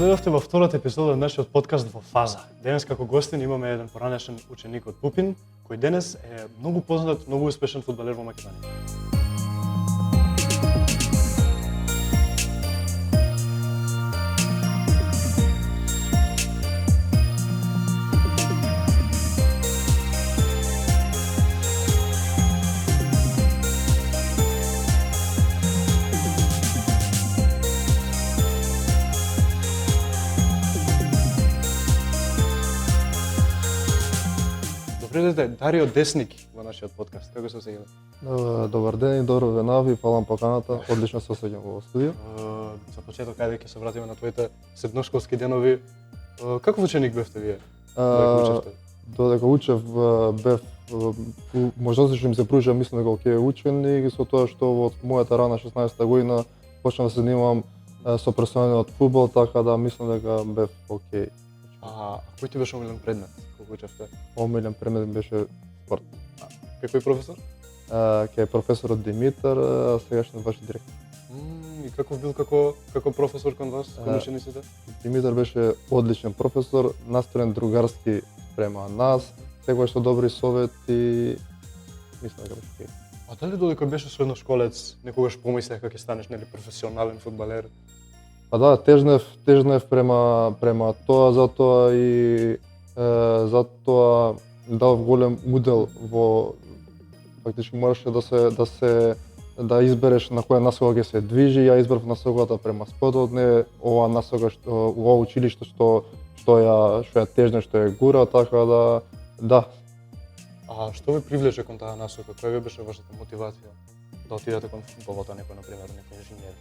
дојдовте во втората епизода од нашиот подкаст во Фаза. Денес како гостин имаме еден поранешен ученик од Пупин, кој денес е многу познат, многу успешен фудбалер во Македонија. Добре, Дарио Десник во нашиот подкаст. Како се осеќате? Добар ден и добро ве нави, фалам поканата. Одлично се осеќам во студио. За почеток, ајде ќе се вратиме на твоите средношколски денови. Каков ученик бевте вие? Додека учев бев можности што ми се пружа, мислам дека окей ученик, со тоа што во мојата рана 16-та година почнав да се занимавам со професионалниот фудбал, така да мислам дека бев окей. Кој ти беше омилен предмет кога учевте? Омилен предмет беше спорт. Кој професор? Кај професорот Димитар, сегашниот ваш директор. И каков бил како професор кон вас, кон учениците? Димитар беше одличен професор, настроен другарски према нас, секогаш со добри совети, мислам дека беше окей. А дали додека беше средношколец, некогаш помислев дека ќе станеш професионален фудбалер? Па да, тежнев према тоа, затоа дав голем удел во фактички можеше да избереш на која насока ќе се движи. Ја избрав насоката према спортот, не ова насока што ова училиште што ја тежне, што ја гура, така да. А што ве привлече кон таа насока? Која ви беше вашата мотивација да отидете кон фудбалот, а некој например некој инженер?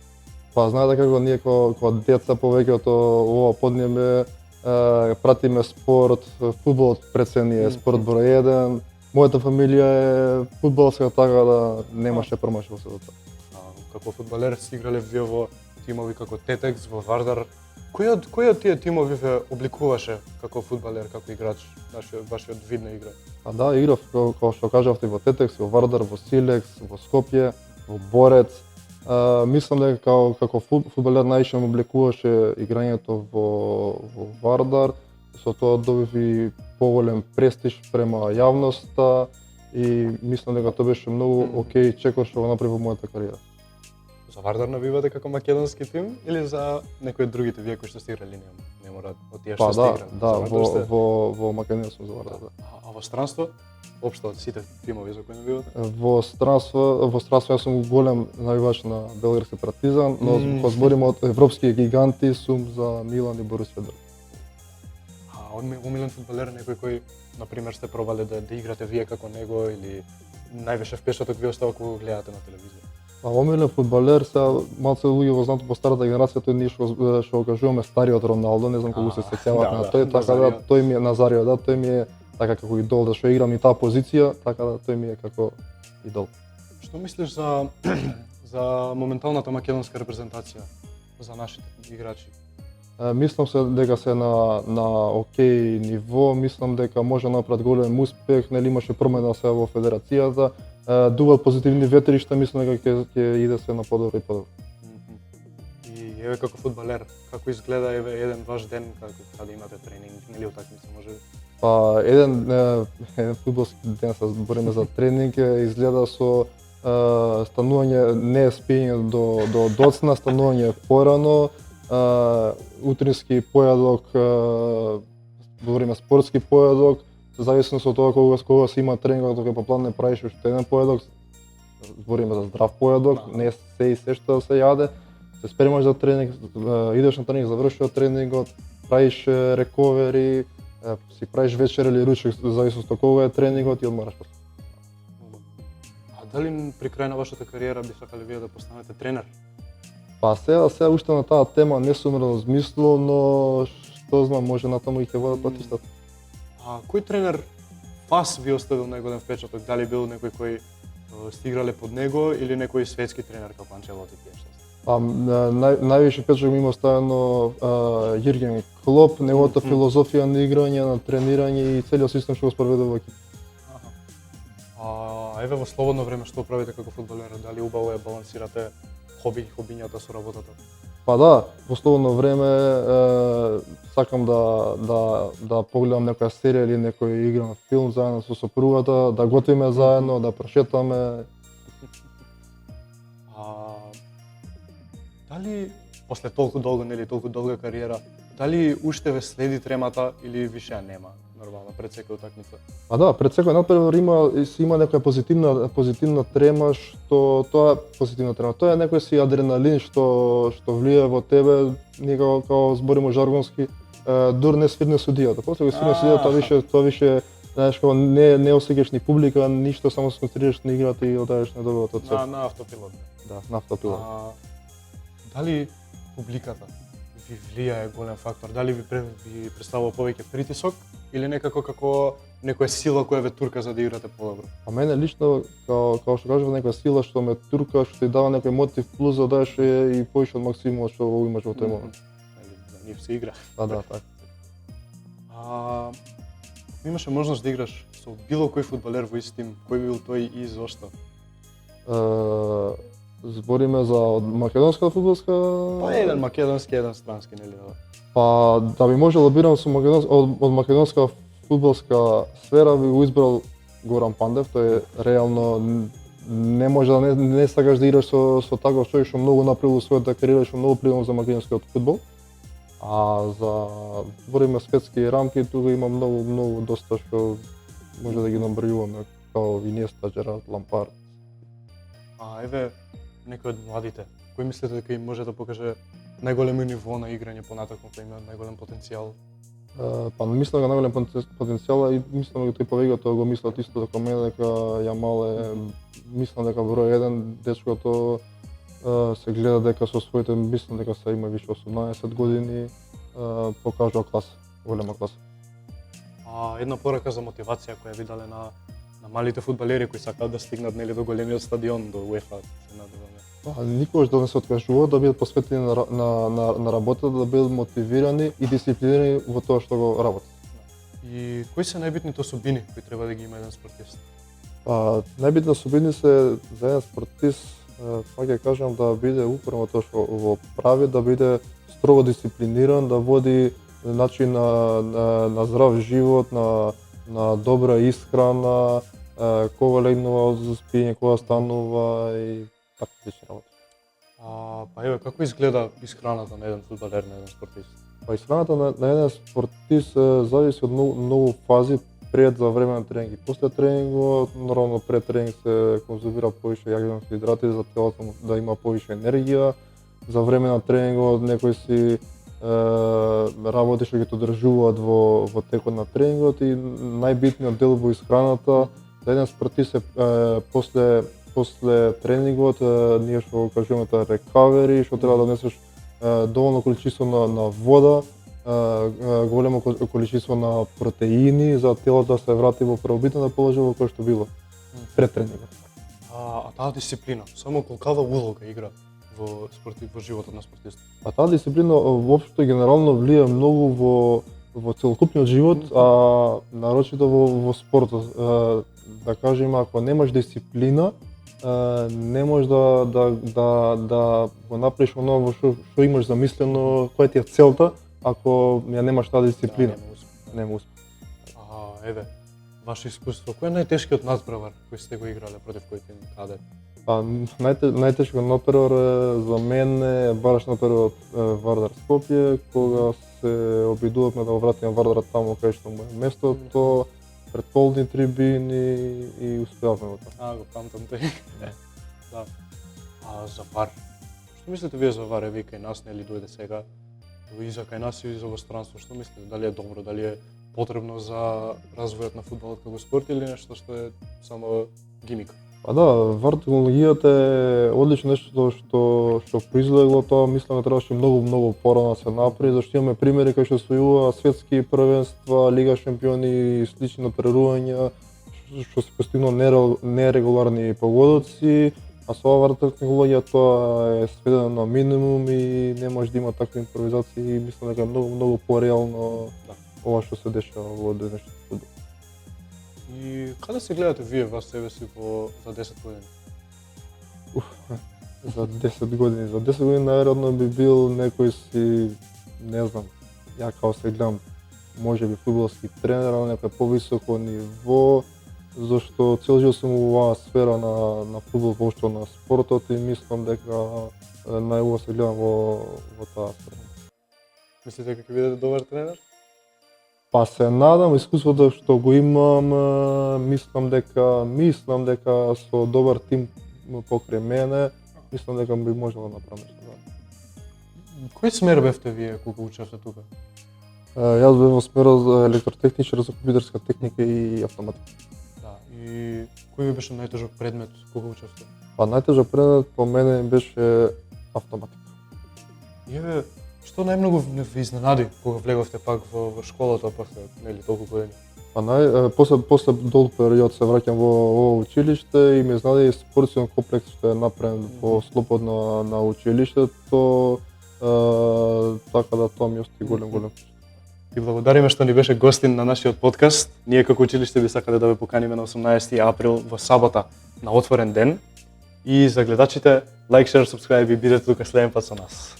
Па знаете како ние како деца повеќето ова поднеме пратиме спорт, фудбалот пред се ни е спорт број 1. Мојата фамилија е фудбалска, така да немаше промаши во сето тоа. Како фудбалер си играле вие во тимови како Тетекс, во Вардар. Кој од тие тимови ве обликуваше како фудбалер, како играч, вашиот вид на игра? Па да, играв како што кажавте во Тетекс, во Вардар, во Силекс, во Скопје, во Борец. Мислам дека како фудбалер најше ме обликуваше играњето во Вардар, со тоа добив и поголем престиж према јавноста и мислам дека тоа беше многу окей чекор што го направи во мојата кариера. За Вардар навивате како македонски тим или за некои од другите вие кои што сте играли, не мора од тие што сте играли? Да, во Македонија сум за Вардар, да. А во странство? Општо од сите тимови за кои навивате? Во странство јас сум голем навивач на Белградски Партизан, но кога збориме од европски гиганти сум за Милан и Борусија Дортмунд. Омилен фудбалер некој кој например сте пробале да играте вие како него или највише впечаток ви остава кога го гледате на телевизија? Омилен фудбалер, сега малце луѓе во знатно по старата генерација, тој ние што го кажуваме стариот Роналдо, не знам колку се сеќавате на тој, така да тој ми е Назарио, да, тој ми е така како идол, да што играм и таа позиција, така да тој ми е како идол. Што мислиш за моменталната македонска репрезентација, за нашите играчи? Мислам се дека се на окей ниво, мислам дека може да направат голем успех, нели имаше промена сега во федерацијата, дуваат позитивни ветришта, мислам дека ќе иде се на подобро и подобро. И еве како фудбалер, како изгледа еден ваш ден кога имате тренинг, нели утакмица може? Па еден фудбалски ден, се збориме за тренинг, изгледа со станување, не спиење до доцна, станување порано, утрински појадок, збориме спортски појадок, зависност од тоа кога се има тренинг, кога по план не правиш уште еден појадок, збориме за здрав појадок, не се и се што се јаде, се спремаш за тренинг, идеш на тренинг, завршуваш тренингот, правиш рековери, си правиш вечер или ручек, зависност од кога е тренингот и одмораш после. А дали при крај на вашата кариера би сакале вие да постанете тренер? Па сега уште на таа тема не сум размислил, но што знам, може натаму и ќе водат патиштата. А кој тренер вас ви оставил најголем впечаток? Дали бил некој кој сте играле под него или некој светски тренер како Анчелоти тие што? Па највише впечаток ми има оставено Јурген Клоп, неговата филозофија на играње, на тренирање и целиот систем што го спроведува во екипа. Еве во слободно време што правите како фудбалер? Дали убаво е балансирате хобињата со работата? Па да, во слободно време сакам да погледам некоја серија или некој игран филм заедно со сопругата, да готвиме заедно, да прошетаме. Дали после толку долго, нели, толку долга кариера, дали уште ве следи тремата или више ја нема нормално пред секоја утакмица? А да, пред секој надпревар има некоја позитивна трема, што тоа е позитивна трема. Тоа е некој си адреналин што влие во тебе, ние како збориме жаргонски, дур не свирне судијата. После го свирне судијата, тоа више знаеш како не осеќаш ни публика, ништо, само се концентрираш на играта и одадеш на доброто од себе. На автопилот. Да, на автопилот. Дали публиката ви влијае голем фактор? Дали ви представува повеќе притисок или некако како некоја сила која ве турка за да играте подобро? А мене лично, како што кажав, некоја сила што ме турка, што ти дава некој мотив плюс да дадеш и повеќе од максимумот што го имаш во тој момент. За нив се игра. Да, така. Имаше можност да играш со било кој фудбалер во ист тим, кој бил тој и зошто? Збориме за македонската фудбалска... Па еден македонски, еден странски, нели? Па да би можел да бирам со од македонска фудбалска сфера би го избрал Горан Пандев, тој реално не може да не сакаш да играш со таков човек што многу направил својата кариера, што многу придобил за македонскиот фудбал. А за збориме светски рамки, тука има многу доста што може да ги набројуваме, како Инеста, Джерард, Лампард. Еве некој од младите, кој мислите дека им може да покаже најголемо ниво на играње понатаку, кој има најголем потенцијал? Па мислам дека најголем потенцијал и мислам дека тој повеќето го мислат исто како мене, дека Јамал е, мислам дека број 1 дечкото се гледа дека со своите, мислам дека се има више 18 години, покажува класа, голема класа. Една порака за мотивација која ви дале на малите фудбалери кои сакаат да стигнат нели до големиот стадион, до УЕФА, се надеваме. Никогаш да не се откажуваат, да бидат посветени на работата, да бидат мотивирани и дисциплинирани во тоа што го работат. И кои се најбитните особини кои треба да ги има еден спортист? Најбитни особини се за еден спортист, па ќе кажам да биде упорно тоа што го прави, да биде строго дисциплиниран, да води начин на здрав живот, на добра исхрана, кога легнува за спиење, кога станува и така слични работи. Па еве, како изгледа исхраната на еден фудбалер, на еден спортист? Па исхраната на еден спортист зависи од многу фази, пред, за време на тренинг и после тренингот. Нормално пред тренинг се конзумира повише јагълни хидрати за телото да има повише енергија. За време на тренингот некои си работи што ги те одржуваат во текот на тренингот и најбитниот дел во исхраната за еден спортист е после тренингот, ние што го кажуваме тоа рекавери, што треба да донесеш доволно количество на вода, големо количество на протеини за телото да се врати во првобитната положение во кој што било пред тренингот. Таа дисциплина, само колкава улога игра во животот на спортистот? Таа дисциплина воопшто генерално влие многу во целокупниот живот, а нарочито во спортот. Да кажем, ако немаш дисциплина, не можеш да го направиш оноа што имаш замислено, која ти е целта, ако ја немаш таа дисциплина. Нема успех. Еве, ваше искуство, кој е најтешкиот надпревар кој сте го играле, против кој тим, каде? Најтешкиот надпревар за мен е бараш надпреварот Вардар Скопје, кога се обидувавме да го вратиме Вардар таму кај што му е местото, пред полни трибини и успеавме во тоа. Го памтам тој. Да. За Вар. Што мислите вие за Вар? Еве кај нас нели дојде сега и за кај нас и за во странство. Што мислите? Дали е добро, дали е потребно за развојот на фудбалот како спорт или нешто што е само гимик? Па да, Вар технологијата е одлично нешто што произлегло тоа, мислам дека требаше многу порано да се направи, зашто имаме примери кај што освојува светски првенства, Лига шампиони и слични натпреварувања што се постигнува нерегуларни погодоци, а со оваа технологија тоа е сведено на минимум и не може да има такви импровизации и мислам дека е многу пореално ова што се дешава во денешниот фудбал. И каде се гледате вие вас себе си за 10 години? за 10 години. За 10 години најверојатно би бил некој си, не знам, ја као се гледам, можеби фудбалски тренер на некој повисоко ниво, зашто цел живот сум во оваа сфера на фудбал, воопшто на спортот и мислам дека најубаво се гледам во таа сфера. Мислите дека ќе бидете добар тренер? Па се надам, искуството што го имам, мислам дека со добар тим покрај мене, мислам дека би можел да направам нешто. Кој смер бевте вие кога учевте тука? Јас бев во смерот за електротехничар за компјутерска техника и автоматика. Да, и кој ви беше најтежок предмет кога учевте? Па најтежок предмет по мене беше автоматика. Еве, што најмногу ви изненади кога влеговте пак во школата после нели толку години? Па после долг период се враќам во училиште и ме изненади спортивен комплекс што е направен во слободно на училиштето, така да тоа ми ости голем. Ти благодариме што ни беше гостин на нашиот подкаст. Ние како училиште би сакале да ве поканиме на 18 април во сабота на отворен ден. И за гледачите, лайк, шер, субскрајб и бидете тука следен пат со нас.